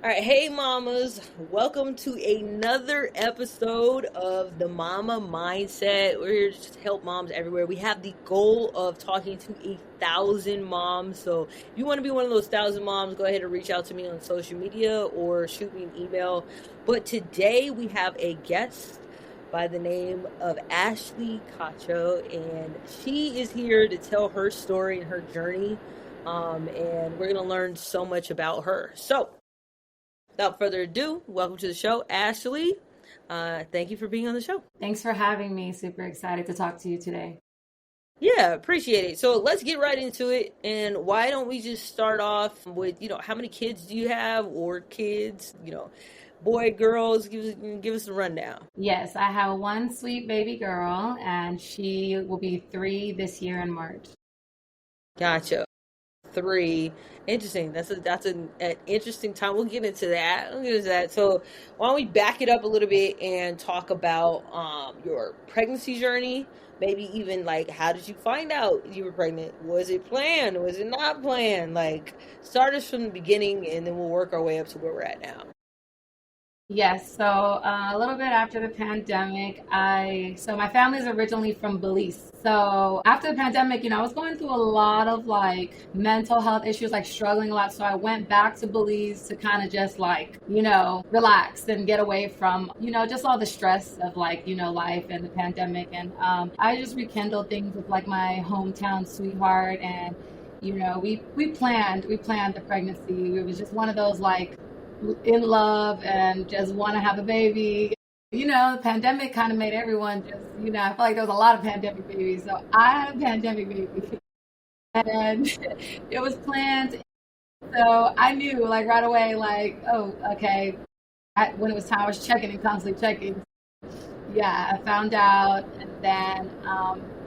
All right, hey mamas, welcome to another episode of the Mama Mindset. We're here to help moms everywhere. We have the goal of talking to 1,000 moms. So if you want to be one of those 1,000 moms, go ahead and reach out to me on social media or shoot me an email. But today we have a guest by the name of Ashley Cacho, and she is here to tell her story and her journey. And we're gonna learn so much about her. So without further ado, welcome to the show, Ashley. Thank you for being on the show. Thanks for having me. Super excited to talk to you today. Yeah, appreciate it. So let's get right into it. And why don't we just start off with, how many kids do you have or kids, boy, girls, give us a rundown. Yes, I have one sweet baby girl, and she will be 3 this year in March. Gotcha. Three. Interesting. That's an interesting time. We'll get into that. So why don't we back it up a little bit and talk about your pregnancy journey? Maybe even like how did you find out you were pregnant? Was it planned? Was it not planned? Like start us from the beginning and then we'll work our way up to where we're at now. Yes, so a little bit after the pandemic, so my family is originally from Belize. So after the pandemic, I was going through a lot of like mental health issues, like struggling a lot. So I went back to Belize to kind of just like, relax and get away from, just all the stress of like, life and the pandemic. And I just rekindled things with like my hometown sweetheart. And, we planned the pregnancy. It was just one of those like, in love and just want to have a baby. The pandemic kind of made everyone just, I feel like there was a lot of pandemic babies. So I had a pandemic baby and it was planned. So I knew like right away, like, oh, okay. When it was time, I was checking and constantly checking. Yeah, I found out. And then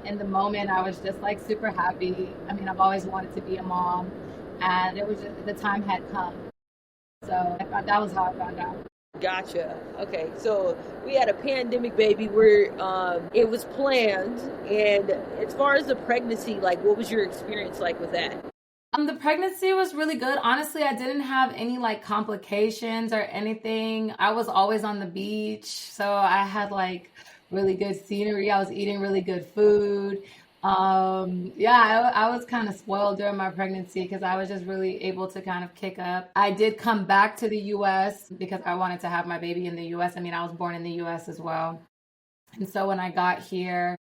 in the moment, I was just like super happy. I mean, I've always wanted to be a mom and it was just, the time had come. So that was how I found out. Gotcha. Okay, so we had a pandemic baby where it was planned, and as far as the pregnancy, like, what was your experience like with that? The pregnancy was really good. Honestly, I didn't have any like complications or anything. I was always on the beach, so I had like really good scenery. I was eating really good food. Yeah, I was kind of spoiled during my pregnancy because I was just really able to kind of kick up. I did come back to the US because I wanted to have my baby in the US. I mean, I was born in the US as well. And so when I got here,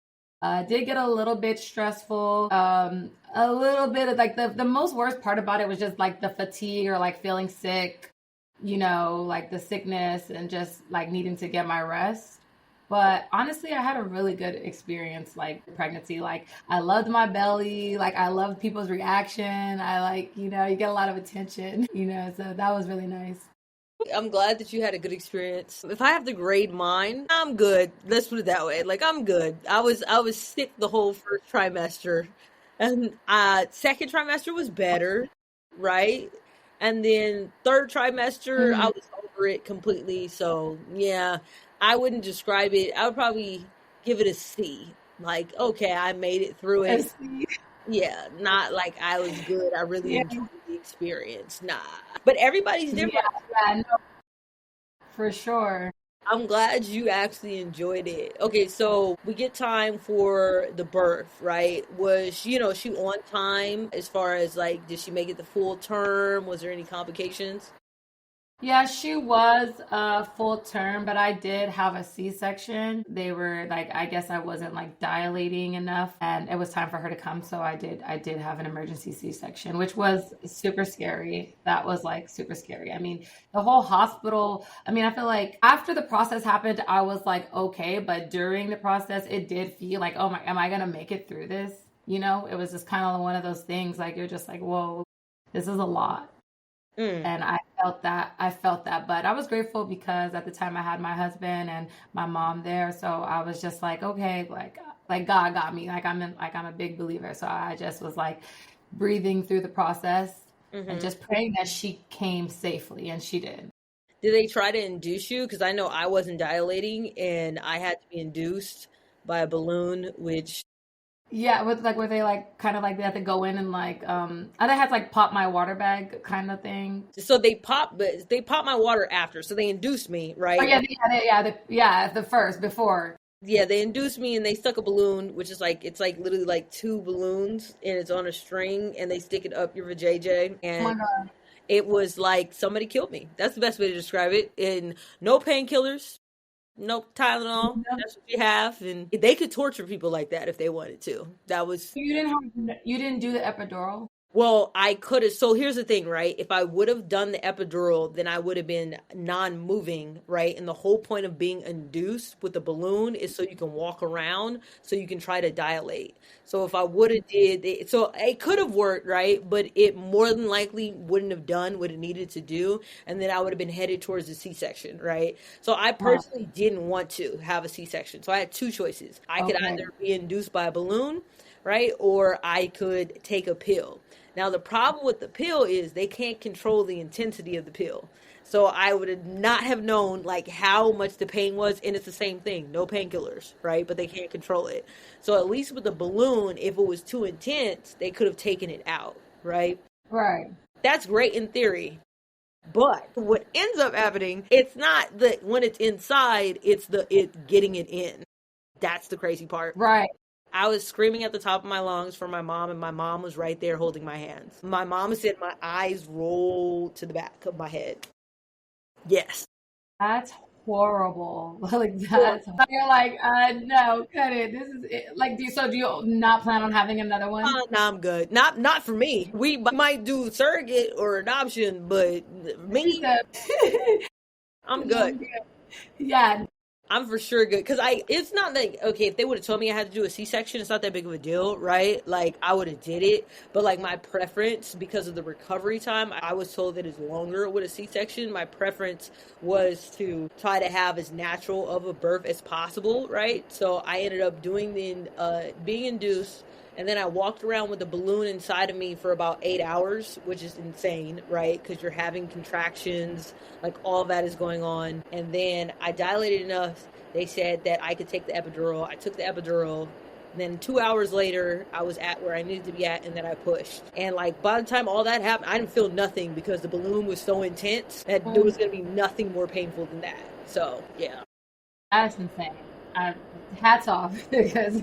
did get a little bit stressful. A little bit of like the most worst part about it was just like the fatigue or like feeling sick, like the sickness and just like needing to get my rest. But honestly, I had a really good experience, like pregnancy. Like I loved my belly. Like I loved people's reaction. I like, you get a lot of attention, so that was really nice. I'm glad that you had a good experience. If I have to grade mine, I'm good. Let's put it that way. Like I'm good. I was sick the whole first trimester, and second trimester was better, right? And then third trimester, I Mhm. was over it completely. So yeah, I wouldn't describe it. I would probably give it a C. Like okay, I made it through I it. see. Yeah, not like I was good. I really Yeah, enjoyed the experience. Nah, but everybody's yeah, different. yeah, no, for sure. I'm glad you actually enjoyed it. Okay, so we get time for the birth, right? Was she on time as far as like did she make it the full term? Was there any complications? Yeah, she was full term, but I did have a C-section. They were like, I guess I wasn't like dilating enough, and it was time for her to come. So I did have an emergency C-section, which was super scary. That was like super scary. I mean, the whole hospital, I mean, I feel like after the process happened, I was like, okay, but during the process, it did feel like, oh my, am I gonna make it through this? It was just kind of one of those things like you're just like, whoa, this is a lot. Mm. And I felt that, but I was grateful because at the time I had my husband and my mom there, so I was just like, okay, like God got me, like I'm a big believer, so I just was like breathing through the process and Hmm. just praying that she came safely, and she did. Did they try to induce you? Because I know I wasn't dilating and I had to be induced by a balloon, which Yeah, with like where they like kind of like they have to go in and like I think had to like pop my water bag kind of thing. So they pop my water after. So they induced me, Oh right? yeah, yeah, the first before. Yeah, they induced me and they stuck a balloon, which is like it's like literally like two balloons and it's on a string and they stick it up your vajayjay Oh my and God. it was like somebody killed me. That's the best way to describe it. And no painkillers, no Tylenol. No, That's what you have, and they could torture people like that if they wanted to. That was you didn't do the epidural. Well, I could have. So here's the thing, right? If I would have done the epidural, then I would have been non-moving, right? And the whole point of being induced with the balloon is so you can walk around, so you can try to dilate. So if I would have did it, so it could have worked, right? But it more than likely wouldn't have done what it needed to do, and then I would have been headed towards the C-section, right? So I Wow. personally didn't want to have a C-section. So I had two choices. I could Okay. either be induced by a balloon, right? Or I could take a pill. Now, the problem with the pill is they can't control the intensity of the pill. So I would not have known like how much the pain was, and it's the same thing, no painkillers, right? But they can't control it. So at least with the balloon, if it was too intense, they could have taken it out, right? Right. That's great in theory. But what ends up happening, it's not that when it's inside, it's the it getting it in. That's the crazy part. Right. I was screaming at the top of my lungs for my mom, and my mom was right there holding my hands. My mom said my eyes rolled to the back of my head. Yes. That's horrible. Like Or, that's you're like, no, cut it. This is it. Like do you not plan on having another one? nah, I'm good. Not for me. We might do surrogate or adoption, but She me, said, I'm no, good. I'm good. Yeah, I'm for sure good because it's not like okay if they would have told me I had to do a C-section it's not that big of a deal, right? Like I would have did it, but like my preference because of the recovery time I was told that it's longer with a C-section. My preference was to try to have as natural of a birth as possible, right? So I ended up doing the being induced, and then I walked around with a balloon inside of me for about 8 hours, which is insane, right? Because you're having contractions, like all that is going on. And then I dilated enough. They said that I could take the epidural. I took the epidural. And then 2 hours later, I was at where I needed to be at, and then I pushed. And like by the time all that happened, I didn't feel nothing because the balloon was so intense that there was gonna be nothing more painful than that. So yeah. that's insane. I, hats off because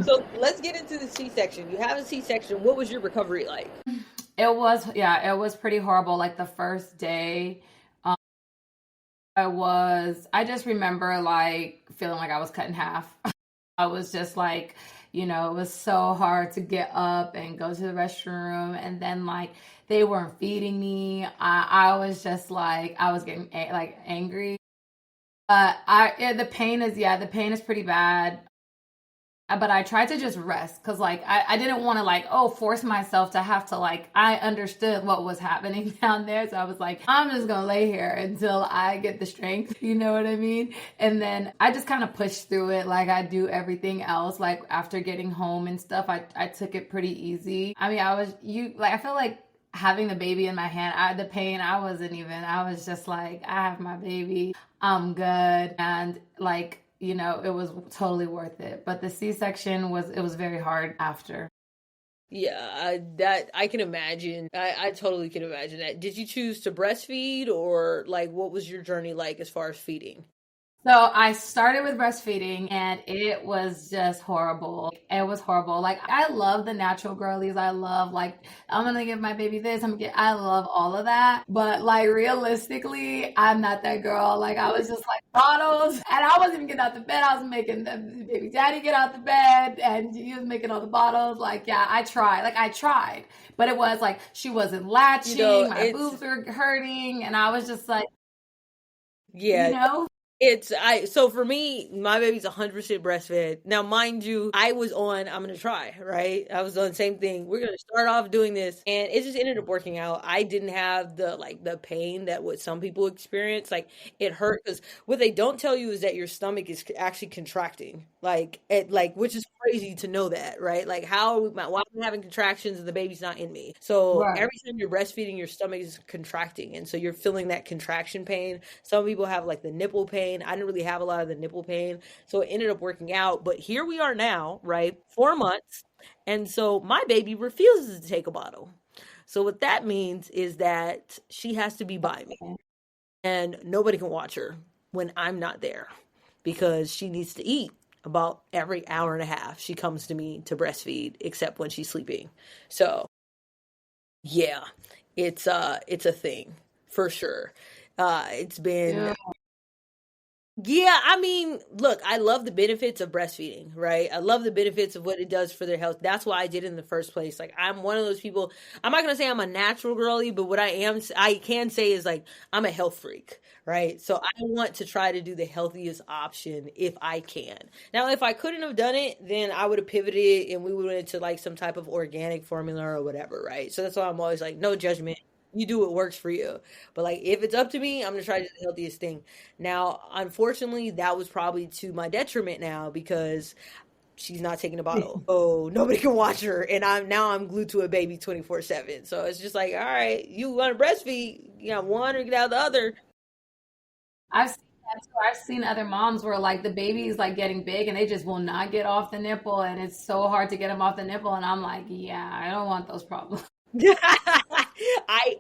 So let's get into the C-section. You have a C-section. What was your recovery like? it was pretty horrible. Like the first day, um, I just remember like feeling like I was cut in half. I was just like, it was so hard to get up and go to the restroom. And then like they weren't feeding me. I was just like, I was getting like angry. The pain is, yeah, the pain is pretty bad. But I tried to just rest because like I didn't want to like force myself to have to like I understood what was happening down there, so I was like I'm just gonna lay here until I get the strength, you know what I mean? And then I just kind of pushed through it like I do everything else. Like after getting home and stuff, I took it pretty easy. I mean, I feel like having the baby in my hand, the pain, I was just like I have my baby, I'm good. And like it was totally worth it. But the C-section it was very hard after. Yeah, that I can imagine. I totally can imagine that. Did you choose to breastfeed or like what was your journey like as far as feeding? So I started with breastfeeding and it was just horrible. It was horrible. Like I love the natural girlies. I love like I'm gonna give my baby this. I love all of that. But like realistically, I'm not that girl. Like I was just like bottles, and I wasn't even getting out the bed. I was making the baby daddy get out the bed, and he was making all the bottles. Like yeah, I tried. Like I tried, but it was like she wasn't latching. My It's boobs were hurting, and I was just like, you yeah, know. it's I so for me, my baby's 100% breastfed. Now, mind you, I was on I'm gonna try, right? I was on the same thing. We're gonna start off doing this, and it just ended up working out. I didn't have the pain that what some people experience. Like it hurt because what they don't tell you is that your stomach is actually contracting, like it like which is crazy to know that, right? Like, why am I having contractions and the baby's not in me? So Right. every time you're breastfeeding, your stomach is contracting, and so you're feeling that contraction pain. Some people have like the nipple pain. I didn't really have a lot of the nipple pain, so it ended up working out. But here we are now, right? 4 months, and so my baby refuses to take a bottle. So what that means is that she has to be by me, and nobody can watch her when I'm not there because she needs to eat about every hour and a half. She comes to me to breastfeed, except when she's sleeping. So yeah, it's a thing for sure. It's been Yeah. Yeah, I mean, look, I love the benefits of breastfeeding, right? I love the benefits of what it does for their health. That's why I did it in the first place. Like, I'm one of those people. I'm not gonna say I'm a natural girly, but what I can say is like I'm a health freak, right? So I want to try to do the healthiest option if I can. Now, if I couldn't have done it, then I would have pivoted and we would went into like some type of organic formula or whatever, right? So that's why I'm always like, no judgment. You do what works for you. But like, if it's up to me, I'm gonna try to do the healthiest thing. Now, unfortunately, that was probably to my detriment now because she's not taking a bottle. Oh, nobody can watch her, and I'm glued to a baby 24/7. So it's just like, all right, you want to breastfeed, you got one or get out the other. I've seen that too. I've seen other moms where like the baby's like getting big and they just will not get off the nipple, and it's so hard to get them off the nipple. And I'm like, yeah, I don't want those problems. I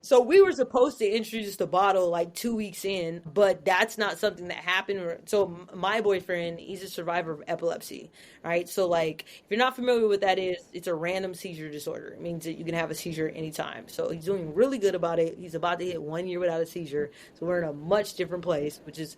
So we were supposed to introduce the bottle like 2 weeks in, but that's not something that happened. So my boyfriend, he's a survivor of epilepsy, right? So like, if you're not familiar with what that is, it's a random seizure disorder. It means that you can have a seizure anytime. So he's doing really good about it. He's about to hit 1 year without a seizure. So we're in a much different place, which is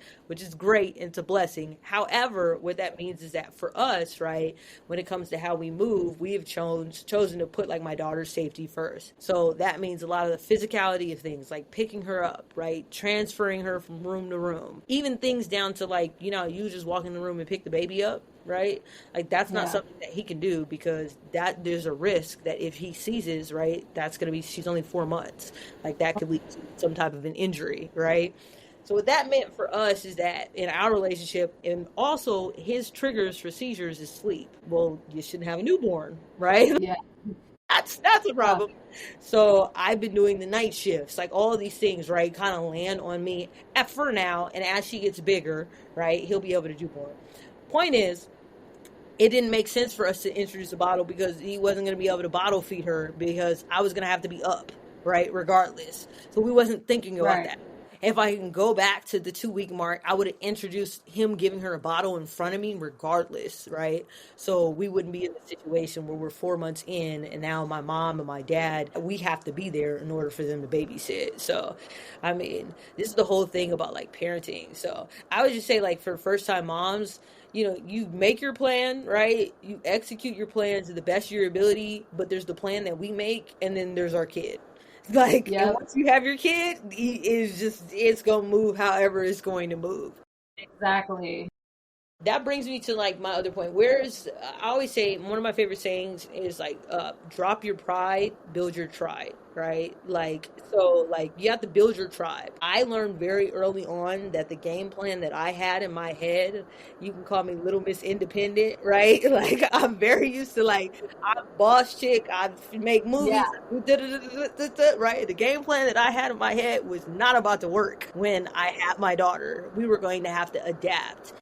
great and it's a blessing. However, what that means is that for us, right, when it comes to how we move, we have chosen to put like my daughter's safety first. So that means a lot of the physicality of things like picking her up, right, transferring her from room to room, even things down to like, you just walk in the room and pick the baby up, right? Like, that's not Yeah. something that he can do because that there's a risk that if he seizes, right, that's going to be, she's only 4 months, like that could lead to some type of an injury, right? So what that meant for us is that in our relationship, and also his triggers for seizures is sleep. Well, you shouldn't have a newborn, right? Yeah. That's a Tough. problem. So I've been doing the night shifts, like all of these things, right? Kind of land on me at for now, and as she gets bigger, right, he'll be able to do more. Point is, it didn't make sense for us to introduce a bottle because he wasn't going to be able to bottle feed her because I was going to have to be up, right, regardless. So we wasn't thinking about Right. that. If I can go back to the 2 week mark, I would have introduced him giving her a bottle in front of me regardless, right? So we wouldn't be in the situation where we're 4 months in and now my mom and my dad, we have to be there in order for them to babysit. So, I mean, this is the whole thing about like parenting. So I would just say, like, for first time moms, you make your plan, right? You execute your plan to the best of your ability, but there's the plan that we make, and then there's our kid. Like, and Yep. once you have your kid, it's gonna move however it's going to move. Exactly. That brings me to like my other point. Where's I always say one of my favorite sayings is like, drop your pride, build your tribe, right? Like, so like you have to build your tribe. I learned very early on that the game plan that I had in my head, you can call me Little Miss Independent, right? Like, I'm very used to like, I'm boss chick, I make Yeah. movies, right? The game plan that I had in my head was not about to work when I had my daughter. We were going to have to adapt.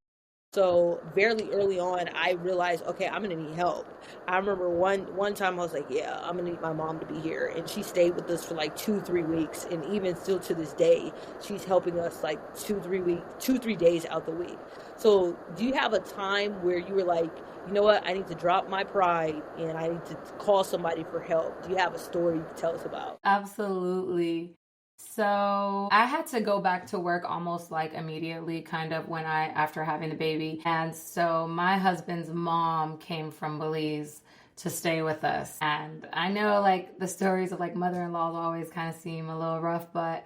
So very early on, I realized, okay, I'm gonna need help. I remember one time I was like, yeah, I'm gonna need my mom to be here, and she stayed with us for like 2 3 weeks, and even still to this day, she's helping us like 2 3 weeks, 2 3 days out the week. So do you have a time where you were like, you know what, I need to drop my pride and I need to call somebody for help? Do you have a story you can tell us about? Absolutely. So I had to go back to work almost like immediately, kind of after having the baby. And so my husband's mom came from Belize to stay with us. And I know like the stories of like mother-in-laws always kind of seem a little rough, but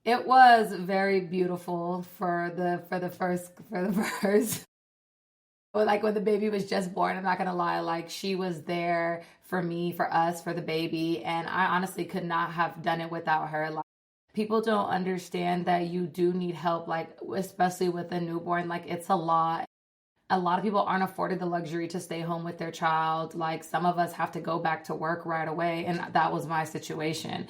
it was very beautiful for the first But like when the baby was just born, I'm not gonna lie, like she was there for me, for us, for the baby. And I honestly could not have done it without her. Like, people don't understand that you do need help, like especially with a newborn, like it's a lot. A lot of people aren't afforded the luxury to stay home with their child. Like some of us have to go back to work right away. And that was my situation.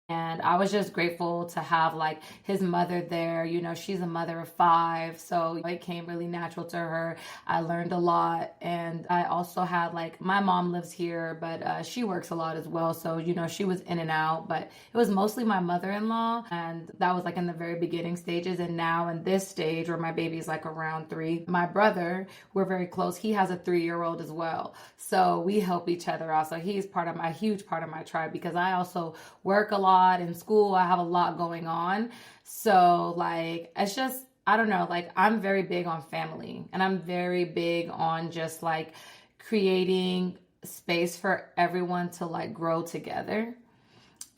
And I was just grateful to have like his mother there. You know, she's a mother of five. So it came really natural to her. I learned a lot. And I also had like my mom lives here, but she works a lot as well. So, you know, she was in and out, but it was mostly my mother in law. And that was like in the very beginning stages. And now in this stage where my baby's like around 3, my brother, we're very close. He has a 3-year old as well. So we help each other out. So he's part of my huge part of my tribe because I also work a lot in school. I have a lot going on. So like it's just I don't know, like I'm very big on family and I'm very big on just like creating space for everyone to like grow together.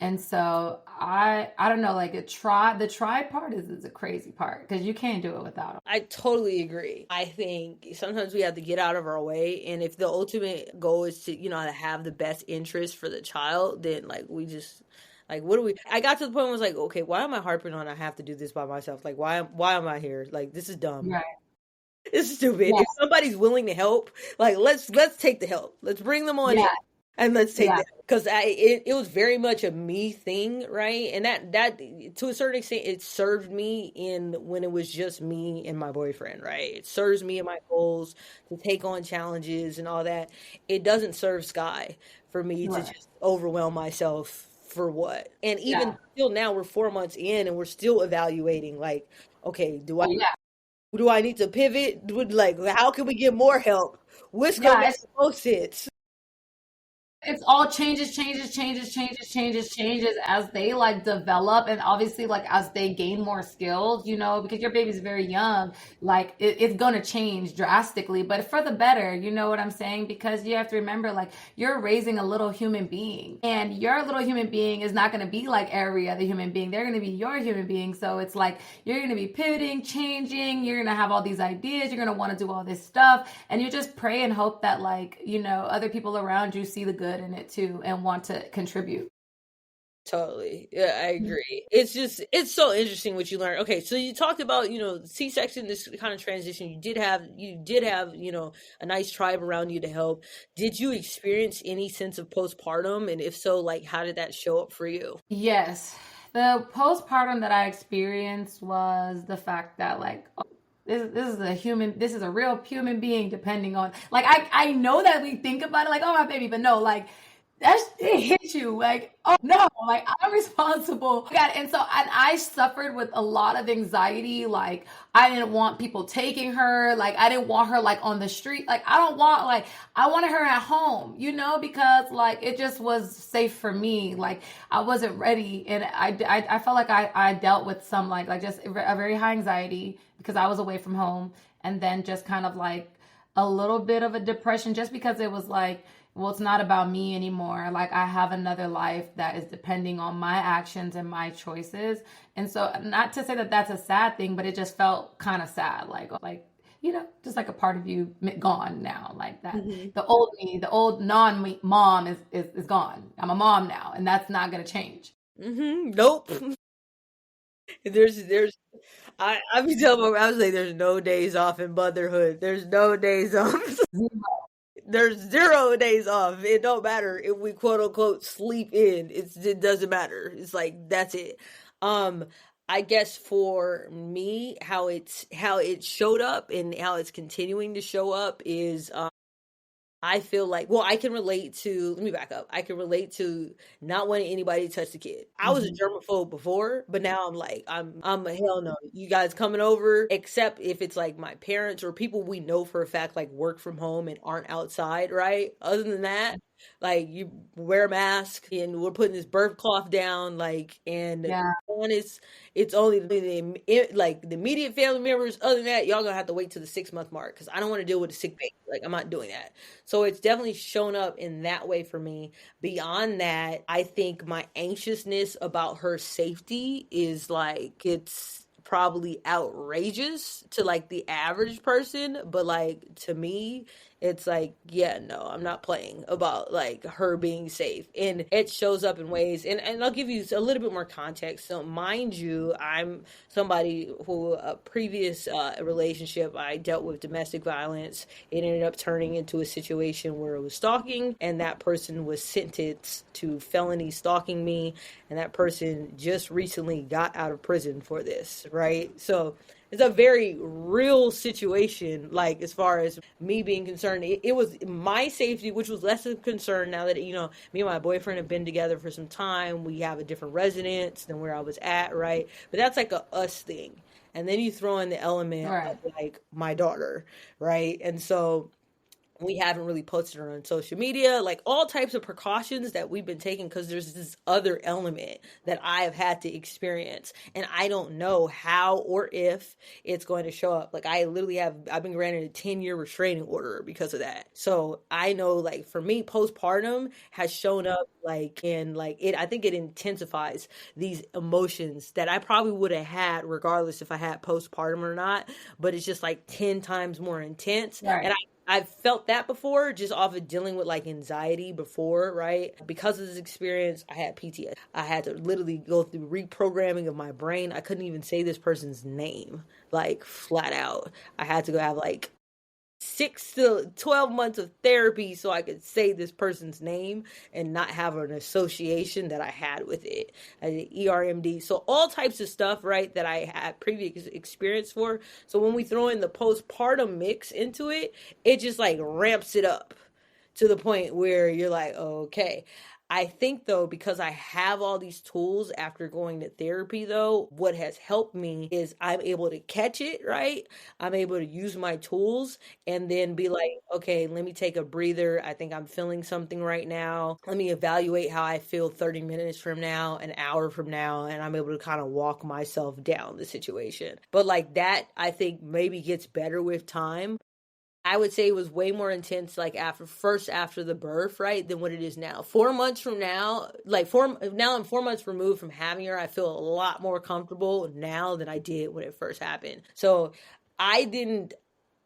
And so I don't know, like the tribe part is a crazy part because you can't do it without them. I totally agree. I think sometimes we have to get out of our way. And if the ultimate goal is to, to have the best interest for the child, then like we just like what do we I got to the point where I was like, okay, why am I harping on I have to do this by myself? Like why am I here? Like this is dumb. Right. It's stupid. Yeah. If somebody's willing to help, like let's take the help. Let's bring them on in Yeah. and let's take Yeah. that because it was very much a me thing, right? And that to a certain extent it served me in when it was just me and my boyfriend, right? It serves me and my goals to take on challenges and all that. It doesn't serve Sky for me to Right. just overwhelm myself for what. And Yeah. even still now we're 4 months in and we're still evaluating like, okay, Oh yeah. do I need to pivot? Like, how can we get more help? What's gonna Yeah. make the most sense? It's all changes as they like develop and obviously like as they gain more skills, you know, because your baby's very young, like it's gonna change drastically, but for the better, you know what I'm saying? Because you have to remember, like, you're raising a little human being, and your little human being is not gonna be like every other human being. They're gonna be your human being. So it's like you're gonna be pivoting, changing, you're gonna have all these ideas, you're gonna want to do all this stuff, and you just pray and hope that, like, you know, other people around you see the good in it too and want to contribute. Totally. Yeah, I agree. It's so interesting what you learn. Okay, so you talked about, C-section, this kind of transition. You did have, a nice tribe around you to help. Did you experience any sense of postpartum? And if so, like how did that show up for you? Yes. The postpartum that I experienced was the fact that, like, oh, this is a real human being depending on, like, I know that we think about it like, oh, my baby, but no, like, it hit you like, oh no, like I'm responsible. God, and so and I suffered with a lot of anxiety. Like I didn't want people taking her. Like I didn't want her like on the street. Like I wanted her at home, you know, because like it just was safe for me. Like I wasn't ready, and I felt like I dealt with some like just a very high anxiety because I was away from home, and then just kind of like a little bit of a depression just because it was like, well, it's not about me anymore. Like I have another life that is depending on my actions and my choices. And so not to say that that's a sad thing, but it just felt kind of sad. Like, you know, just like a part of you gone now, like that. Hmm. The old me, the old non mom is gone. I'm a mom now, and that's not going to change. Nope. there's I be telling I was like, there's no days off in motherhood. There's no days off. There's 0 days off. It don't matter if we quote unquote sleep in. It doesn't matter. It's like that's it. Um, I guess for me, how it showed up and how it's continuing to show up is I feel like, well, I can relate to, let me back up. I can relate to not wanting anybody to touch the kid. I was a Mhm. germaphobe before, but now I'm like, I'm a hell no. You guys coming over, except if it's like my parents or people we know for a fact, like work from home and aren't outside, right? Other than that, like you wear a mask and we're putting this birth cloth down, like, and Yeah. honest, it's only like the immediate family members. Other than that, y'all gonna have to wait till the 6 month mark because I don't want to deal with a sick baby. Like I'm not doing that. So it's definitely shown up in that way for me. Beyond that, I think my anxiousness about her safety is like it's probably outrageous to like the average person, but like to me, it's like, yeah, no, I'm not playing about like her being safe. And it shows up in ways, and I'll give you a little bit more context. So mind you, I'm somebody who a previous relationship, I dealt with domestic violence. It ended up turning into a situation where it was stalking, and that person was sentenced to felony stalking me, and that person just recently got out of prison for this, right? So it's a very real situation, like as far as me being concerned. It was my safety, which was less of a concern now that, me and my boyfriend have been together for some time. We have a different residence than where I was at, right? But that's like a us thing. And then you throw in the element of Right. like my daughter, right? And so we haven't really posted her on social media, like all types of precautions that we've been taking, because there's this other element that I have had to experience, and I don't know how or if it's going to show up. Like I've been granted a 10-year restraining order because of that. So I know, like for me, postpartum has shown up like in like it. I think it intensifies these emotions that I probably would have had regardless if I had postpartum or not, but it's just like 10 times more intense. And Right. I've felt that before, just off of dealing with like anxiety before, right? Because of this experience, I had PTSD. I had to literally go through reprogramming of my brain. I couldn't even say this person's name, like flat out. I had to go have like 6 to 12 months of therapy so I could say this person's name and not have an association that I had with it. I did ERMD. So all types of stuff, right, that I had previous experience for. So when we throw in the postpartum mix into it, it just like ramps it up to the point where you're like, oh, okay. I think though, because I have all these tools after going to therapy, though, what has helped me is I'm able to catch it, right? I'm able to use my tools and then be like, okay, let me take a breather. I think I'm feeling something right now. Let me evaluate how I feel 30 minutes from now, an hour from now, and I'm able to kind of walk myself down the situation. But like that, I think maybe gets better with time. I would say it was way more intense like after the birth, right, than what it is now. 4 months from now, like now I'm 4 months removed from having her. I feel a lot more comfortable now than I did when it first happened. So I didn't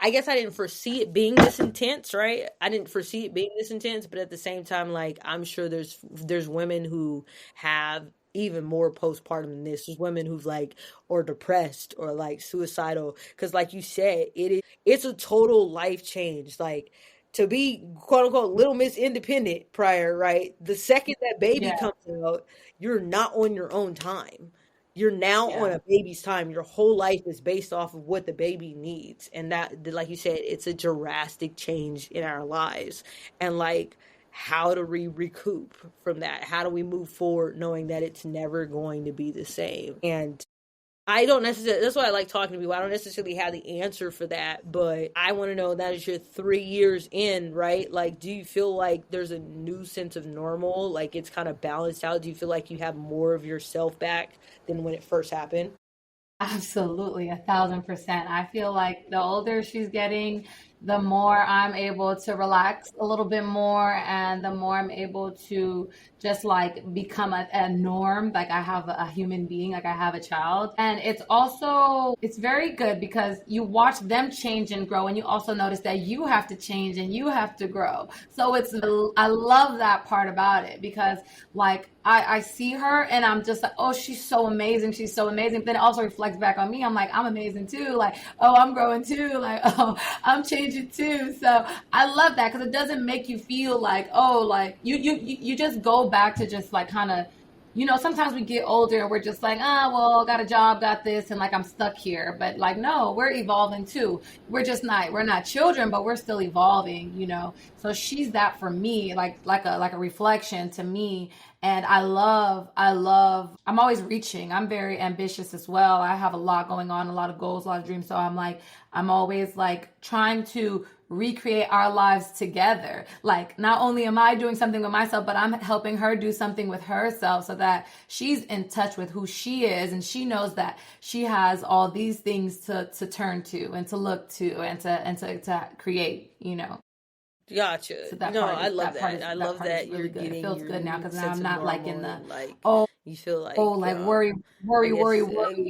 I guess I didn't foresee it being this intense, right? I didn't foresee it being this intense, but at the same time, like I'm sure there's women who have even more postpartum than this. There's women who've like or depressed or like suicidal, because like you said, it's a total life change. Like to be quote unquote little Miss Independent prior, right? The second that baby Yeah. comes out, you're not on your own time. You're now on Yeah. a baby's time. Your whole life is based off of what the baby needs. And that, like you said, it's a drastic change in our lives. And like, how do we recoup from that? How do we move forward knowing that it's never going to be the same? And I don't necessarily, that's why I like talking to people. I don't necessarily have the answer for that, but I want to know that is your 3 years in, right? Like, do you feel like there's a new sense of normal? Like, it's kind of balanced out? Do you feel like you have more of yourself back than when it first happened? Absolutely, 1,000%. I feel like the older she's getting, the more I'm able to relax a little bit more, and the more I'm able to just like become a norm. Like I have a human being, like I have a child. And it's very good because you watch them change and grow, and you also notice that you have to change and you have to grow. So I love that part about it because like I see her and I'm just like, oh, she's so amazing. She's so amazing. But then it also reflects back on me. I'm like, I'm amazing too. Like, oh, I'm growing too. Like, oh, I'm changing too. So I love that because it doesn't make you feel like, oh, like you just go back to just like kind of, sometimes we get older and we're just like, ah, well, got a job, got this, and like I'm stuck here. But like, no, we're evolving too. We're not children, but we're still evolving. So she's that for me, like a reflection to me. And I'm always reaching. I'm very ambitious as well. I have a lot going on, a lot of goals, a lot of dreams. So I'm always like trying to recreate our lives together. Like, not only am I doing something with myself, but I'm helping her do something with herself so that she's in touch with who she is and she knows that she has all these things to turn to and to look to and to create. Gotcha. So You that know, part I is love that. I that love part is that really you're good. It getting feels your good now new because now sense I'm of not like normal in the and like oh you feel like worry I guess you worry.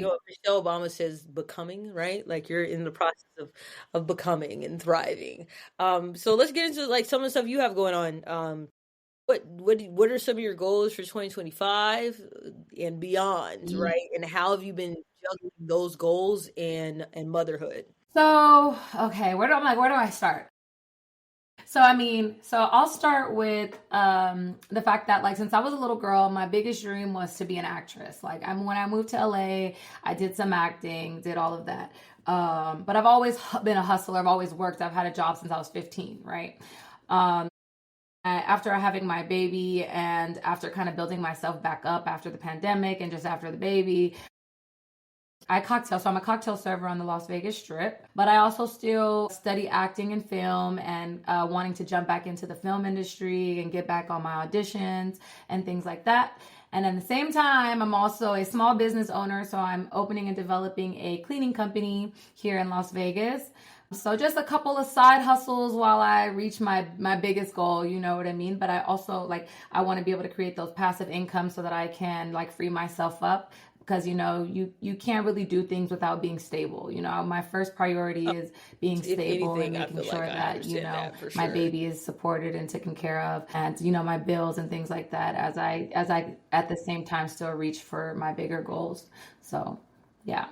know Michelle Obama says becoming, right? Like you're in the process of becoming and thriving. So let's get into like some of the stuff you have going on. What are some of your goals for 2025 and beyond, Yeah. right? And how have you been juggling those goals and motherhood? So okay, where do I start? So I mean, so I'll start with the fact that like since I was a little girl, my biggest dream was to be an actress. Like I'm when I moved to LA, I did some acting, did all of that. But I've always been a hustler. I've always worked. I've had a job since I was 15, right? After having my baby and after kind of building myself back up after the pandemic and just after the baby, I cocktail, so I'm a cocktail server on the Las Vegas Strip, but I also still study acting and film and wanting to jump back into the film industry and get back on my auditions and things like that. And at the same time, I'm also a small business owner, so I'm opening and developing a cleaning company here in Las Vegas. So just a couple of side hustles while I reach my biggest goal, you know what I mean? But I also like I want to be able to create those passive income so that I can like free myself up because you know you can't really do things without being stable. You know, my first priority is being If stable and anything, I making feel like sure I that you understand know that for my sure. baby is supported and taken care of and you know my bills and things like that as I at the same time still reach for my bigger goals. So, yeah.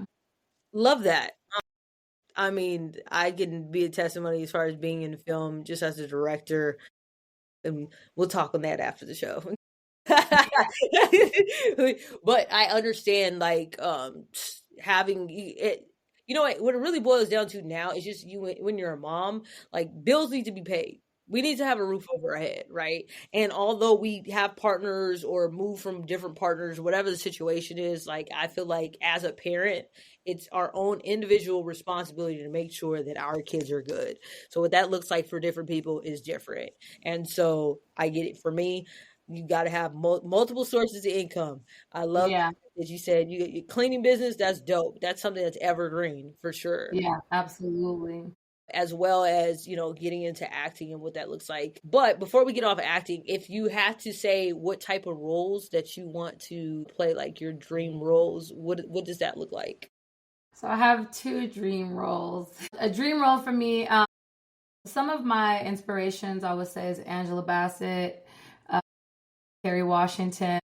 Love that. I mean, I can be a testimony as far as being in film just as a director, and we'll talk on that after the show. But I understand like having it, you know what it really boils down to now is just you when you're a mom, like bills need to be paid. We need to have a roof over our head, right? And although we have partners or move from different partners, whatever the situation is, like I feel like as a parent, it's our own individual responsibility to make sure that our kids are good. So what that looks like for different people is different. And so I get it. For me, you got to have multiple sources of income. I love Yeah. that you said you your cleaning business. That's dope. That's something that's evergreen for sure. Yeah, absolutely. As well as getting into acting and what that looks like. But before we get off of acting, if you had to say what type of roles that you want to play, like your dream roles, what does that look like? So I have two dream roles. A dream role for me, some of my inspirations I would say is Angela Bassett, uh, Kerry Washington.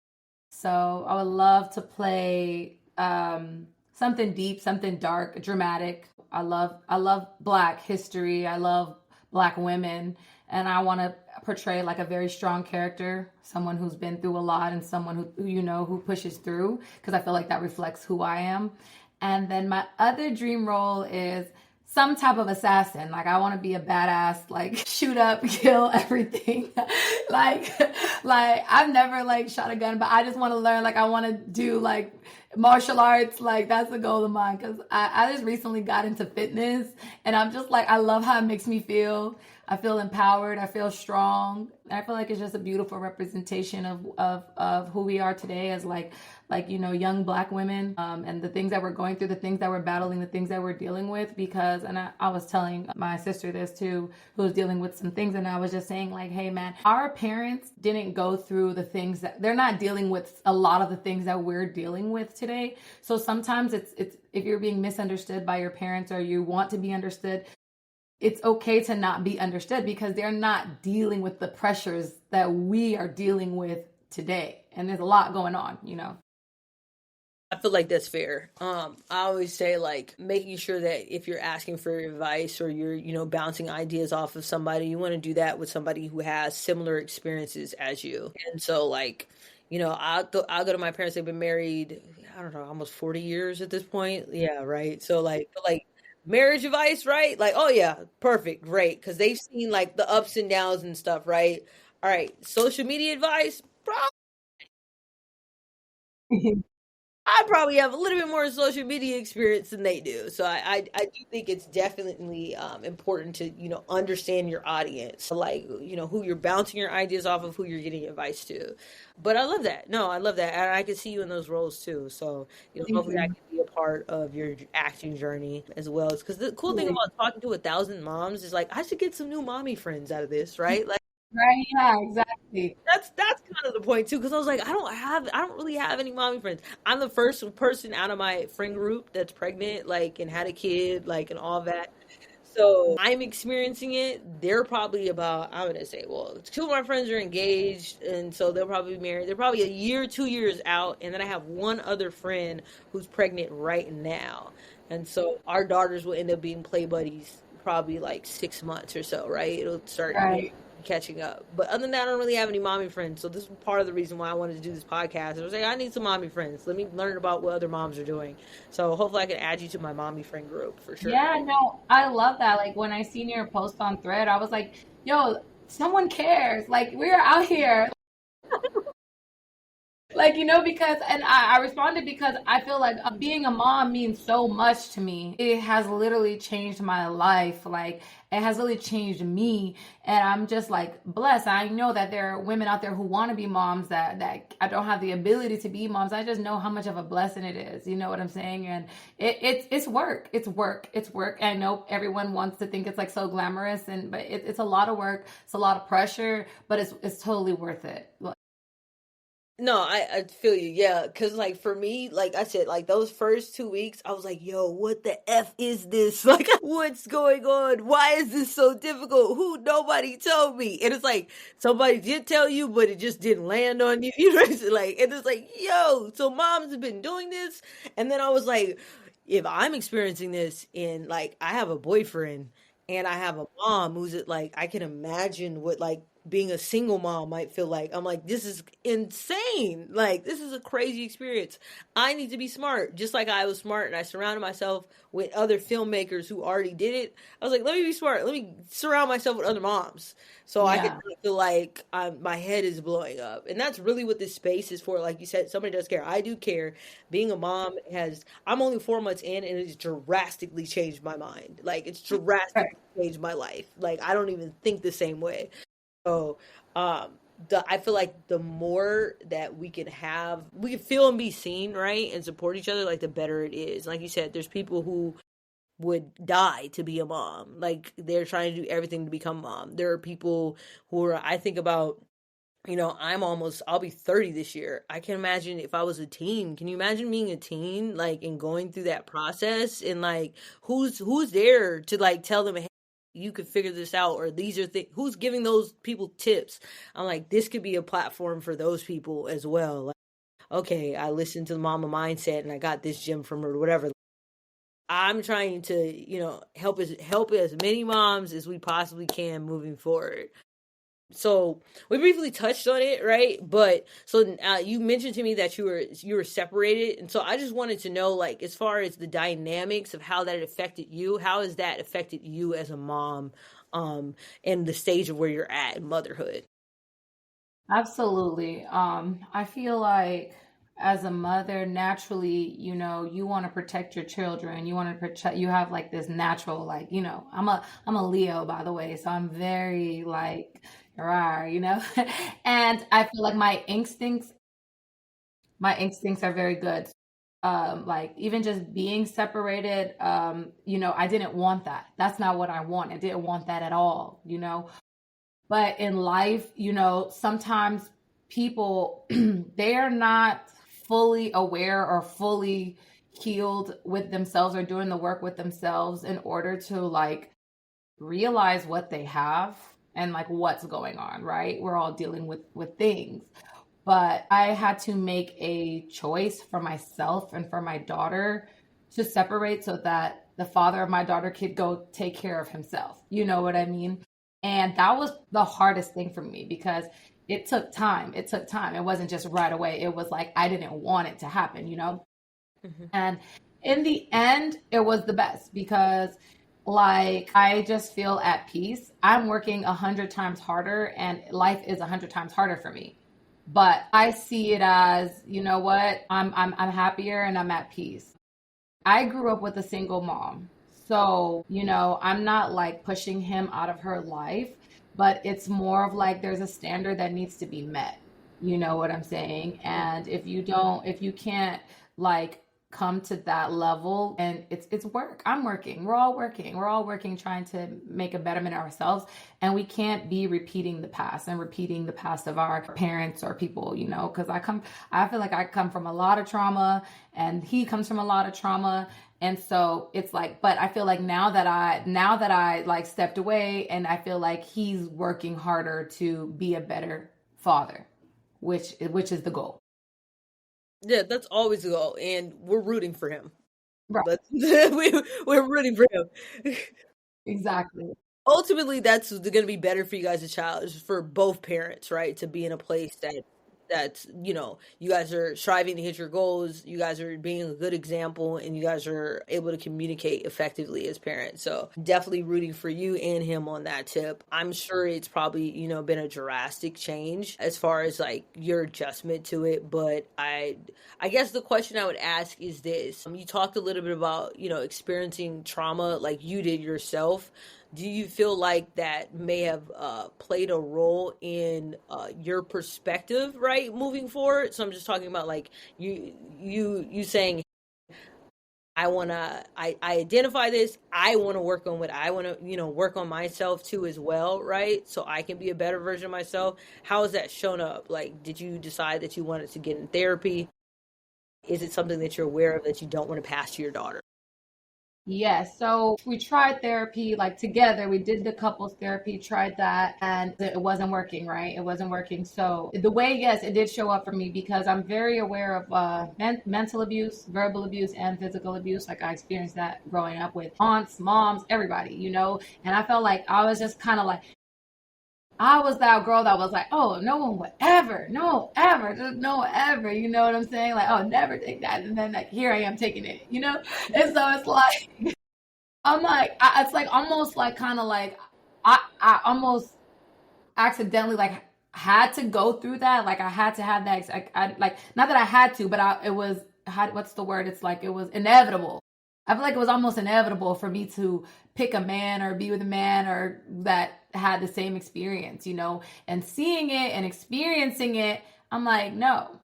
So I would love to play something deep, something dark, dramatic. I love Black history. I love Black women, and I want to portray like a very strong character, someone who's been through a lot, and someone who you know who pushes through. Because I feel like that reflects who I am. And then my other dream role is some type of assassin. Like I want to be a badass, like shoot up, kill everything. like like I've never like shot a gun, but I just want to learn. Like I want to do like martial arts. Like that's the goal of mine because I just recently got into fitness and I'm just like I love how it makes me feel. I feel empowered. I feel strong. And I feel like it's just a beautiful representation of who we are today as like you know young Black women and the things that we're going through, the things that we're battling, the things that we're dealing with. Because and I was telling my sister this too, who was dealing with some things, and I was just saying like, hey man, our parents didn't go through the things that they're not dealing with a lot of the things that we're dealing with today. So sometimes it's if you're being misunderstood by your parents or you want to be understood, it's okay to not be understood because they're not dealing with the pressures that we are dealing with today. And there's a lot going on, you know. I feel like that's fair. I always say like making sure that if you're asking for advice or you're, bouncing ideas off of somebody, you want to do that with somebody who has similar experiences as you. And so like, I'll go to my parents. They've been married, I don't know, almost 40 years at this point. Yeah, right. So like marriage advice, right? Like, oh yeah, perfect, great, because they've seen like the ups and downs and stuff, right? All right, social media advice, I probably have a little bit more social media experience than they do. So I do think it's definitely important to, understand your audience, like, who you're bouncing your ideas off of, who you're getting advice to. But I love that. No, I love that. And I can see you in those roles too. So, Thank hopefully I you. can be a part of your acting journey as well. Because the cool thing Absolutely. about talking to 1,000 moms is like, I should get some new mommy friends out of this, right? Like, Right? Yeah, exactly. that's kind of the point too, because I was like, I don't really have any mommy friends. I'm the first person out of my friend group that's pregnant, like, and had a kid, like, and all that. So I'm experiencing it. They're probably about, I'm gonna say, well, two of my friends are engaged, and so they'll probably be married. They're probably a year, 2 years out, and then I have one other friend who's pregnant right now, and so our daughters will end up being play buddies probably like 6 months or so, right? It'll start, Right. catching up. But other than that, I don't really have any mommy friends. So this is part of the reason why I wanted to do this podcast. I was like, I need some mommy friends. Let me learn about what other moms are doing. So hopefully I can add you to my mommy friend group for sure. Yeah, no, I love that. Like when I seen your post on Thread, I was like, yo, someone cares. Like we're out here. Like, because, and I responded because I feel like being a mom means so much to me. It has literally changed my life. Like, it has really changed me. And I'm just like blessed. I know that there are women out there who want to be moms that I don't have the ability to be moms. I just know how much of a blessing it is. You know what I'm saying? And it's work. It's work. It's work. I know everyone wants to think it's like so glamorous, but it's a lot of work. It's a lot of pressure, but it's totally worth it. No, I feel you. Yeah. Cause like for me, like I said, like those first 2 weeks, I was like, yo, what the F is this? Like, what's going on? Why is this so difficult? Nobody told me. And it's like, somebody did tell you, but it just didn't land on you. You know what I'm saying? Like, and it's like, yo, so moms have been doing this. And then I was like, if I'm experiencing this and like I have a boyfriend and I have a mom who's like, I can imagine what like being a single mom might feel like. I'm like, this is insane. Like, this is a crazy experience. I need to be smart, just like I was smart and I surrounded myself with other filmmakers who already did it. I was like, let me be smart. Let me surround myself with other moms so I can Yeah. feel like my head is blowing up. And that's really what this space is for. Like you said, somebody does care. I do care. Being a mom I'm only 4 months in and it's drastically changed my mind. Like, it's Right. drastically changed my life. Like, I don't even think the same way. So, um, I feel like the more that we can feel and be seen, right, and support each other, like the better it is. Like you said, there's people who would die to be a mom. Like they're trying to do everything to become mom. There are people who are, I think about, I'll be 30 this year. I can imagine if I was a teen. Can you imagine being a teen, like, and going through that process and like, who's there to like tell them, hey, you could figure this out, or these are things, who's giving those people tips? I'm like, this could be a platform for those people as well. Like, okay, I listened to the mama mindset and I got this gym from her or whatever. I'm trying to, help as many moms as we possibly can moving forward. So we briefly touched on it, right? But so you mentioned to me that you were separated, and so I just wanted to know, like, as far as the dynamics of how that affected you, how has that affected you as a mom, and the stage of where you're at in motherhood? Absolutely. I feel like as a mother, naturally, you want to protect your children. You want to protect, you have like this natural, like, I'm a Leo, by the way, so I'm very like, rawr, and I feel like my instincts are very good. Like even just being separated, I didn't want that. That's not what I want. I didn't want that at all. But in life, sometimes people they're not fully aware or fully healed with themselves or doing the work with themselves in order to like realize what they have and like what's going on, right? We're all dealing with things. But I had to make a choice for myself and for my daughter to separate so that the father of my daughter could go take care of himself. You know what I mean? And that was the hardest thing for me because it took time. It took time. It wasn't just right away. It was like I didn't want it to happen. Hmm. And in the end, it was the best because like I just feel at peace. I'm working 100 times harder and life is 100 times harder for me. But I see it as, you know what? I'm happier and I'm at peace. I grew up with a single mom. So, I'm not like pushing him out of her life, but it's more of like there's a standard that needs to be met. You know what I'm saying? And if you can't like come to that level, and it's work. I'm working. We're all working. We're all working trying to make a betterment of ourselves, and we can't be repeating the past and repeating the past of our parents or people, because I feel like I come from a lot of trauma and he comes from a lot of trauma. And so it's like, but I feel like now that I like stepped away, and I feel like he's working harder to be a better father, which is the goal. Yeah, that's always the goal, and we're rooting for him. Right. We're rooting for him. Exactly. Ultimately, that's going to be better for you guys as a child, is for both parents, right? To be in a place that's, you guys are striving to hit your goals, you guys are being a good example, and you guys are able to communicate effectively as parents. So definitely rooting for you and him on that tip. I'm sure it's probably, been a drastic change as far as like your adjustment to it. But I guess the question I would ask is this. You talked a little bit about, experiencing trauma like you did yourself. Do you feel like that may have played a role in your perspective, right, moving forward? So I'm just talking about like you saying, I identify this, I want to work on what I want to, work on myself too as well, right? So I can be a better version of myself. How has that shown up? Like, did you decide that you wanted to get in therapy? Is it something that you're aware of that you don't want to pass to your daughter? Yes. So we tried therapy like together. We did the couples therapy, tried that, and it wasn't working, right? It wasn't working. So the way, yes, it did show up for me because I'm very aware of mental abuse, verbal abuse, and physical abuse. Like I experienced that growing up with aunts, moms, everybody, And I felt like I was just kind of like, I was that girl that was like, oh, no one would ever, no, ever, just no, ever. You know what I'm saying? Like, oh, never take that. And then like, here I am taking it. And so it's like, I'm like, it's like almost like kind of like I almost accidentally like had to go through that. Like I had to have that. I like not that I had to, but it was what's the word? It's like it was inevitable. I feel like it was almost inevitable for me to pick a man or be with a man or that had the same experience. And seeing it and experiencing it, I'm like, no,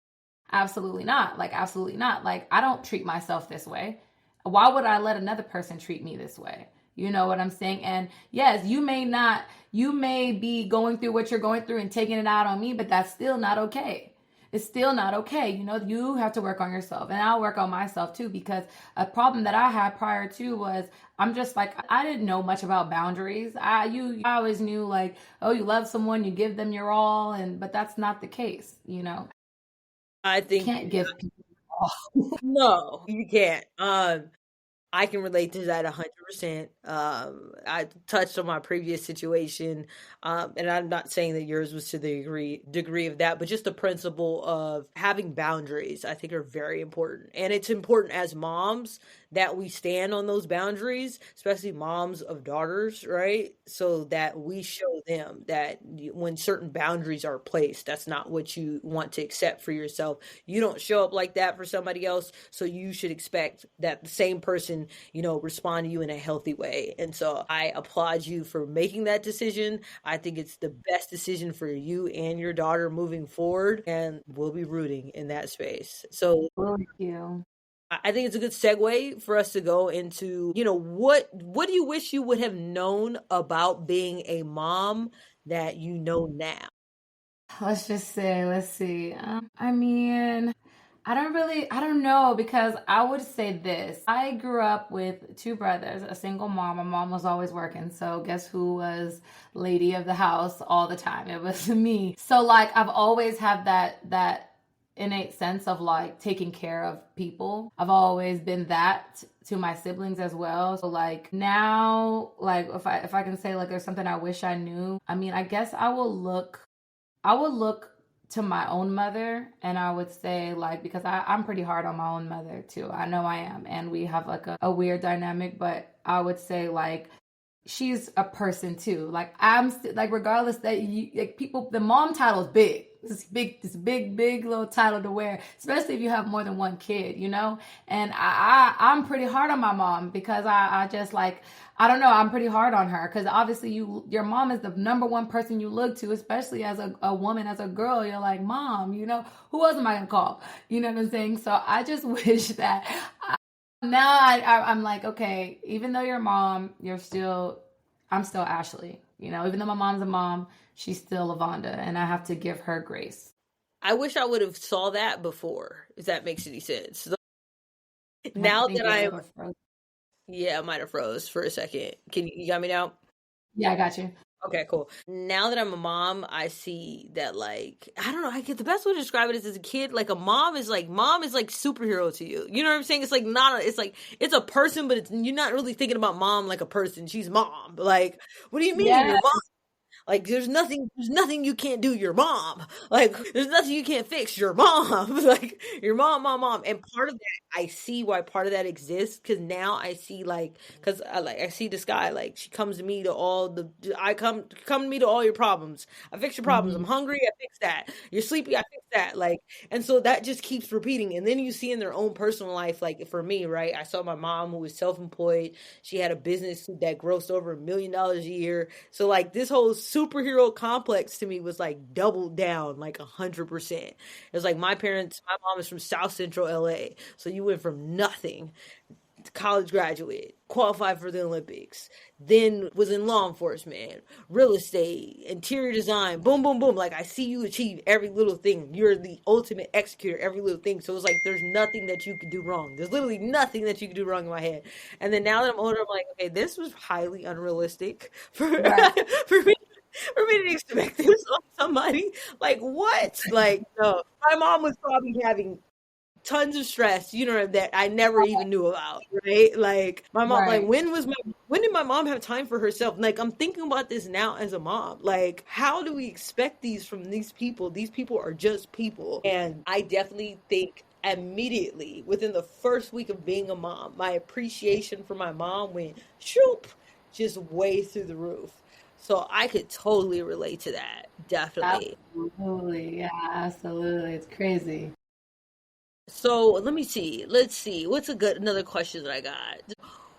absolutely not. Like, absolutely not. Like, I don't treat myself this way. Why would I let another person treat me this way? You know what I'm saying? And yes, you may be going through what you're going through and taking it out on me, but that's still not okay. It's still not okay. You have to work on yourself, and I'll work on myself too, because a problem that I had prior to was I'm just like, I didn't know much about boundaries. I always knew like, oh, you love someone, you give them your all, but that's not the case. I think Can't give people all. no, you can't. I can relate to that 100%. I touched on my previous situation, and I'm not saying that yours was to the degree of that, but just the principle of having boundaries, I think, are very important, and it's important as moms that we stand on those boundaries, especially moms of daughters, right? So that we show them that when certain boundaries are placed, that's not what you want to accept for yourself. You don't show up like that for somebody else, so you should expect that the same person, respond to you in a healthy way. And so I applaud you for making that decision. I think it's the best decision for you and your daughter moving forward, and we'll be rooting in that space. So Thank you. I think it's a good segue for us to go into, what do you wish you would have known about being a mom that you know now? Let's see. I mean, I don't know because I would say this. I grew up with two brothers, a single mom. My mom was always working. So guess who was lady of the house all the time? It was me. So like I've always had that innate sense of like taking care of people. I've always been that to my siblings as well. So like now, like if I can say like there's something I wish I knew, I mean, I guess I would look to my own mother, and I would say like because I'm pretty hard on my own mother too. I know I am, and we have like a weird dynamic, but I would say like she's a person too. Like like regardless that like people, the mom title is big. big little title to wear, especially if you have more than one kid, you know. And I'm pretty hard on my mom because I just like, I don't know, I'm pretty hard on her because obviously your mom is the number one person you look to, especially as a woman, as a girl. You're like, mom, you know, who else am I gonna call? You know what I'm saying? So I just wish that now I'm like, okay, even though you're mom, I'm still Ashley. You know, even though my mom's a mom, she's still Lavonda, and I have to give her grace. I wish I would have saw that before, if that makes any sense. I Now think that you're a I'm, little frozen. yeah, I might have froze for a second. You got me now? Yeah, I got you. Okay, cool. Now that I'm a mom, I see that, like, I don't know, I get the best way to describe it is as a kid, like a mom is like superhero to you. You know what I'm saying? It's like not a, it's like it's a person, but you're not really thinking about mom like a person. She's mom. Like, what do you mean Yeah, you're mom? Like there's nothing you can't do, your mom. Like there's nothing you can't fix, your mom. Like your mom. And part of that, I see why part of that exists because now I see like because I see this guy like she comes to me to all the I come to me to all your problems. I fix your problems. hmm I'm hungry, I fix that. You're sleepy, I fix that. Like and so that just keeps repeating. And then you see in their own personal life, like for me, right? I saw my mom who was self-employed. She had a business that grossed over $1 million a year. So like this whole superhero complex to me was like doubled down like 100%. It was like my mom is from South Central LA. So you went from nothing, college graduate, qualified for the Olympics, then was in law enforcement, real estate, interior design, boom, boom, boom. Like I see you achieve every little thing. You're the ultimate executor, every little thing. So it's like there's nothing that you could do wrong. There's literally nothing that you could do wrong in my head. And then now that I'm older, I'm like, okay, this was highly unrealistic for right, for me. For me to expect this on somebody, like what? Like no, my mom was probably having tons of stress, you know, that I never even knew about, right? Like my mom, like right. when did my mom have time for herself? Like I'm thinking about this now as a mom. Like how do we expect these from these people? These people are just people. And I definitely think immediately within the first week of being a mom, my appreciation for my mom went shoop just way through the roof. So I could totally relate to that. Definitely. Absolutely, yeah, absolutely. It's crazy. So let me see. Let's see. What's a good another question that I got?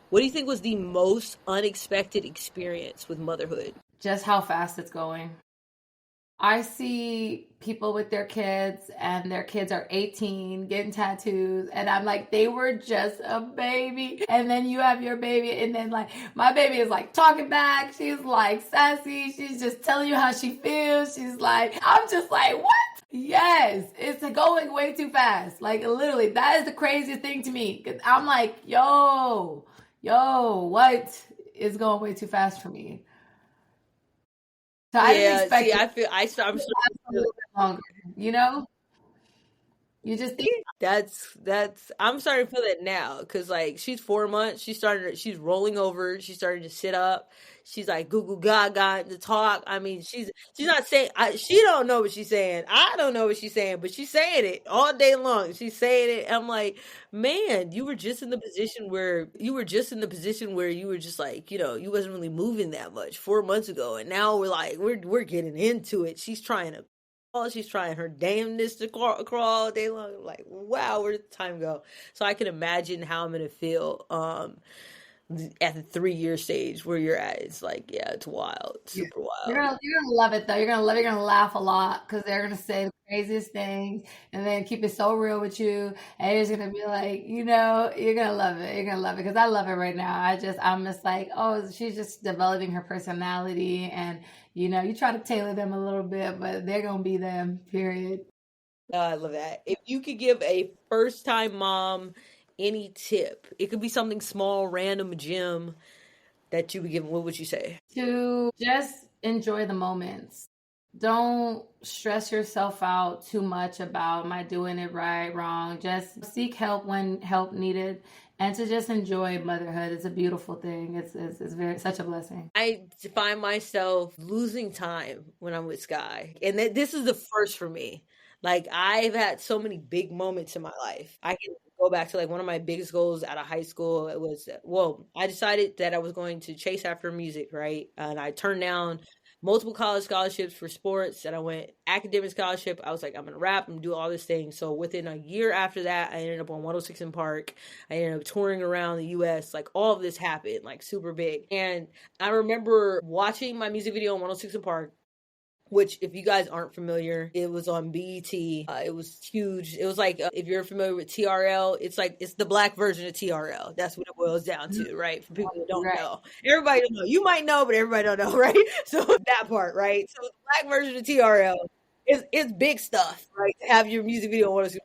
What do you think was the most unexpected experience with motherhood? Just how fast it's going. I see people with their kids and their kids are 18 getting tattoos and I'm like they were just a baby and then you have your baby and then like my baby is like talking back, she's like sassy, she's just telling you how she feels, she's like I'm just like what. Yes, it's going way too fast, like literally that is the craziest thing to me because I'm like yo what is going way too fast for me. So I didn't Yeah, see, expect it I feel I'm to starting last to a feel little bit longer. You know, you just think, that's I'm starting to feel it now because like she's 4 months. She's rolling over. She's starting to sit up. She's like goo goo gaga to talk. I mean, she's not saying she don't know what she's saying. I don't know what she's saying, but she's saying it all day long. She's saying it. I'm like, man, you were just in the position where you were just like, you wasn't really moving that much 4 months ago, and now we're getting into it. She's trying to she's trying her damnness to crawl all day long. I'm like, wow, where did the time go? So I can imagine how I'm gonna feel at the 3 year stage where you're at. It's like, yeah, it's wild, yeah. super wild. You're gonna love it though. You're gonna love it. You're gonna laugh a lot because they're gonna say the craziest things and then keep it so real with you. And you're just gonna be like, you know, you're gonna love it. You're gonna love it because I love it right now. I'm just like, oh, she's just developing her personality, and you know, you try to tailor them a little bit, but they're gonna be them. Period. Oh, I love that. If you could give a first time mom any tip, it could be something small, random gem that you would give. What would you say? To just enjoy the moments. Don't stress yourself out too much about am I doing it right, wrong. Just seek help when help needed and to just enjoy motherhood. It's a beautiful thing. It's very such a blessing. I find myself losing time when I'm with Sky. And this is the first for me. Like, I've had so many big moments in my life. I can go back to like one of my biggest goals out of high school. It was, well, I decided that I was going to chase after music, right? And I turned down multiple college scholarships for sports, and I went academic scholarship. I was like, I'm gonna rap, I'm gonna do all this thing. So within a year after that, I ended up on 106 in Park. I ended up touring around the US. Like all of this happened, like super big. And I remember watching my music video on 106 in Park, which if you guys aren't familiar, it was on BET. It was huge. It was like, if you're familiar with TRL, it's like, it's the black version of TRL. That's what it boils down to, right? For people who don't Right. know. Everybody don't know. You might know, but everybody don't know, right? So that part, right? So the black version of TRL is it's big stuff, right? To have your music video on 106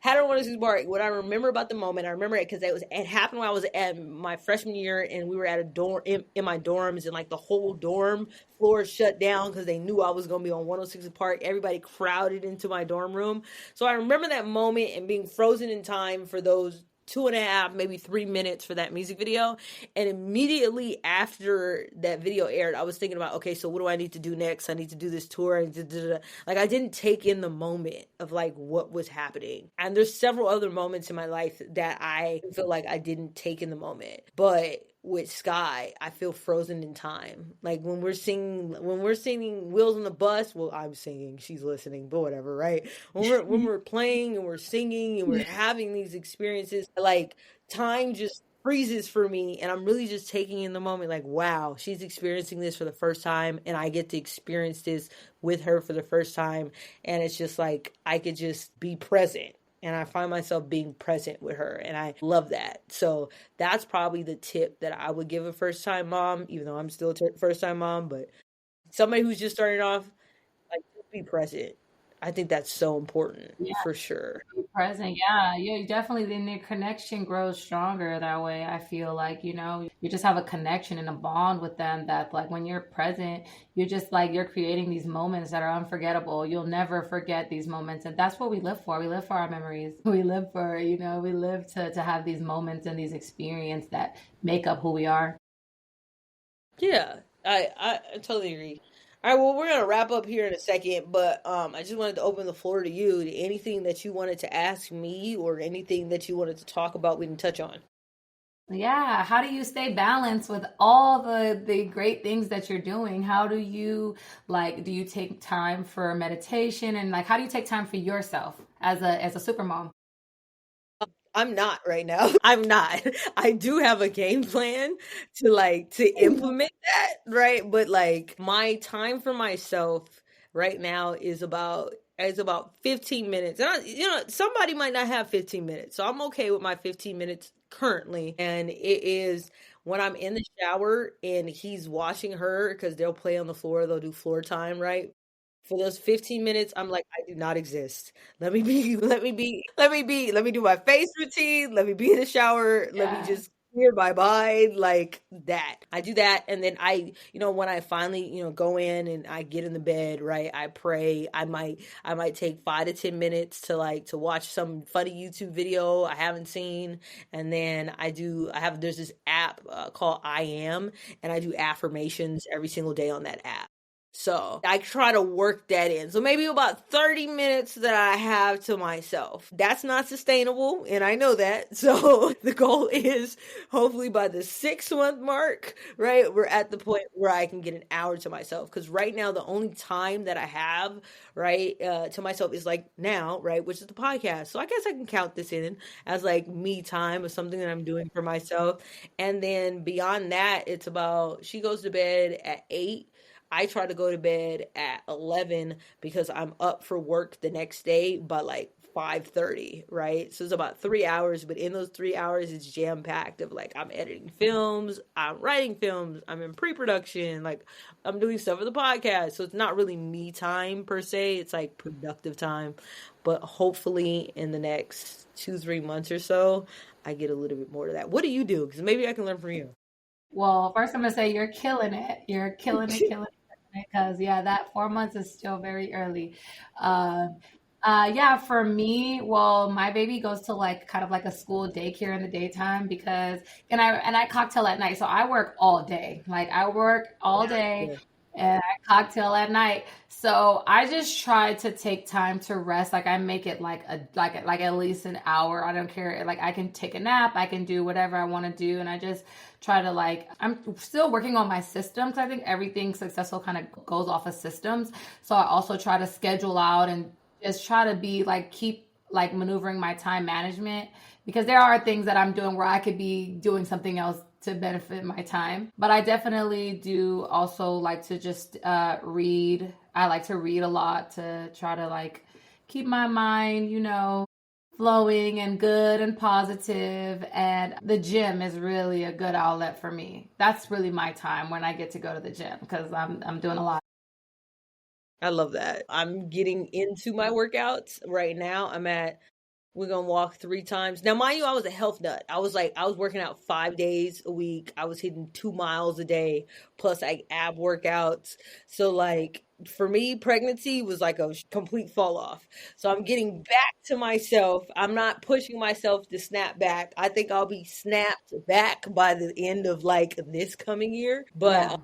had her one of these bar. What I remember about the moment, I remember it because it happened when I was at my freshman year, and we were at a dorm in my dorms, and like the whole dorm floor shut down because they knew I was gonna be on 106 Park. Everybody crowded into my dorm room, so I remember that moment and being frozen in time for those 2.5, maybe 3 minutes for that music video. And immediately after that video aired, I was thinking about, okay, so what do I need to do next? I need to do this tour. Like, I didn't take in the moment of like what was happening. And there's several other moments in my life that I feel like I didn't take in the moment. But with Sky, I feel frozen in time. Like when we're singing Wheels on the Bus, well, I'm singing, she's listening, but whatever, right? When we're playing and we're singing and we're having these experiences, like time just freezes for me, and I'm really just taking in the moment, like, wow, she's experiencing this for the first time, and I get to experience this with her for the first time. And it's just like I could just be present, and I find myself being present with her, and I love that. So that's probably the tip that I would give a first time mom, even though I'm still a first time mom, but somebody who's just starting off, like, just be present. I think that's so important Yeah, for sure. be present. Yeah, yeah, you definitely. Then the connection grows stronger that way. I feel like, you just have a connection and a bond with them that, like, when you're present, you're just like, you're creating these moments that are unforgettable. You'll never forget these moments. And that's what we live for. We live for our memories. We live for, we live to have these moments and these experiences that make up who we are. Yeah, I totally agree. All right, well, we're gonna wrap up here in a second, but I just wanted to open the floor to you. Anything that you wanted to ask me, or anything that you wanted to talk about, we can touch on. Yeah, how do you stay balanced with all the great things that you're doing? How do you do you take time for meditation, and like how do you take time for yourself as a super mom? I'm not right now. I'm not. I do have a game plan to implement that, right? But like my time for myself right now is about 15 minutes. And somebody might not have 15 minutes. So I'm okay with my 15 minutes currently. And it is when I'm in the shower and he's washing her, because they'll play on the floor, they'll do floor time, right? For those 15 minutes, I'm like, I do not exist. Let me do my face routine. Let me be in the shower. Let me Yeah. just clear my mind, like that. I do that. And then when I finally, go in and I get in the bed, right? I pray. I might take 5 to 10 minutes to watch some funny YouTube video I haven't seen. And then there's this app called I Am, and I do affirmations every single day on that app. So I try to work that in. So maybe about 30 minutes that I have to myself. That's not sustainable, and I know that. So the goal is hopefully by the 6 month mark, right? We're at the point where I can get an hour to myself. Because right now, the only time that I have, right, to myself is like now, right, which is the podcast. So I guess I can count this in as like me time or something that I'm doing for myself. And then beyond that, it's about she goes to bed at 8. I try to go to bed at 11 because I'm up for work the next day by like 5:30, right? So it's about 3 hours, but in those 3 hours, it's jam packed of like I'm editing films, I'm writing films, I'm in pre-production, like I'm doing stuff for the podcast. So it's not really me time per se, it's like productive time. But hopefully in the next 2, 3 months or so, I get a little bit more of that. What do you do? Because maybe I can learn from you. Well, first I'm gonna say you're killing it. You're killing it, because yeah, that 4 months is still very early. Uh, yeah, for me, well, my baby goes to like kind of like a school daycare in the daytime because, and I cocktail at night, so I work all day. Like I work all day, Yeah. and I cocktail at night. So I just try to take time to rest. Like I make it like at least an hour. I don't care. Like I can take a nap, I can do whatever I want to do, and I just try to like I'm still working on my systems. I think everything successful kind of goes off of systems. So I also try to schedule out and just try to be like keep like maneuvering my time management because there are things that I'm doing where I could be doing something else to benefit my time. But I definitely do also like to just read. I like to read a lot to try to like keep my mind, flowing and good and positive. And the gym is really a good outlet for me. That's really my time when I get to go to the gym because I'm doing a lot. I love that. I'm getting into my workouts right now. We're gonna walk 3 times. Now, mind you, I was a health nut. I was working out 5 days a week. I was hitting 2 miles a day, plus like ab workouts. So like for me, pregnancy was like a complete fall off. So I'm getting back to myself. I'm not pushing myself to snap back. I think I'll be snapped back by the end of like this coming year. But Yeah.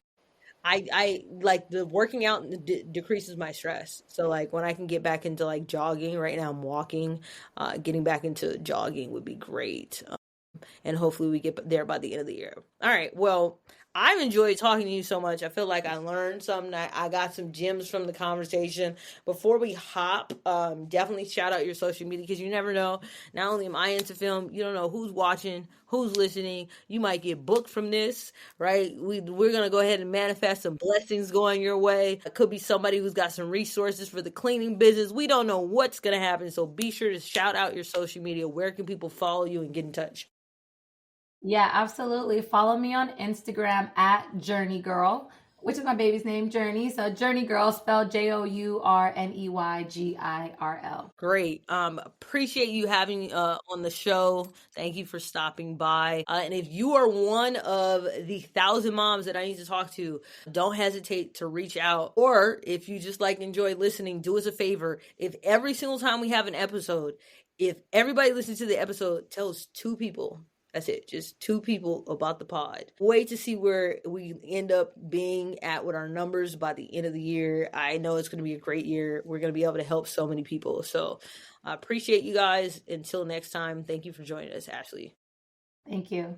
I like the working out decreases my stress. So like when I can get back into like jogging, right now I'm walking, getting back into jogging would be great. And hopefully we get there by the end of the year. All right. Well, I've enjoyed talking to you so much. I feel like I learned something. I got some gems from the conversation. Before we hop, definitely shout out your social media because you never know. Not only am I into film, you don't know who's watching, who's listening. You might get booked from this, right? We're gonna go ahead and manifest some blessings going your way. It could be somebody who's got some resources for the cleaning business. We don't know what's gonna happen, so be sure to shout out your social media. Where can people follow you and get in touch? Yeah, absolutely. Follow me on Instagram at Journey Girl, which is my baby's name, Journey. So Journey Girl, spelled JourneyGirl. Great. Appreciate you having me on the show. Thank you for stopping by. And if you are one of the 1,000 moms that I need to talk to, don't hesitate to reach out. Or if you just like enjoy listening, do us a favor. If every single time we have an episode, if everybody listens to the episode, tells 2 people. That's it. Just 2 people about the pod. Wait to see where we end up being at with our numbers by the end of the year. I know it's going to be a great year. We're going to be able to help so many people. So I appreciate you guys. Until next time, thank you for joining us, Ashley. Thank you.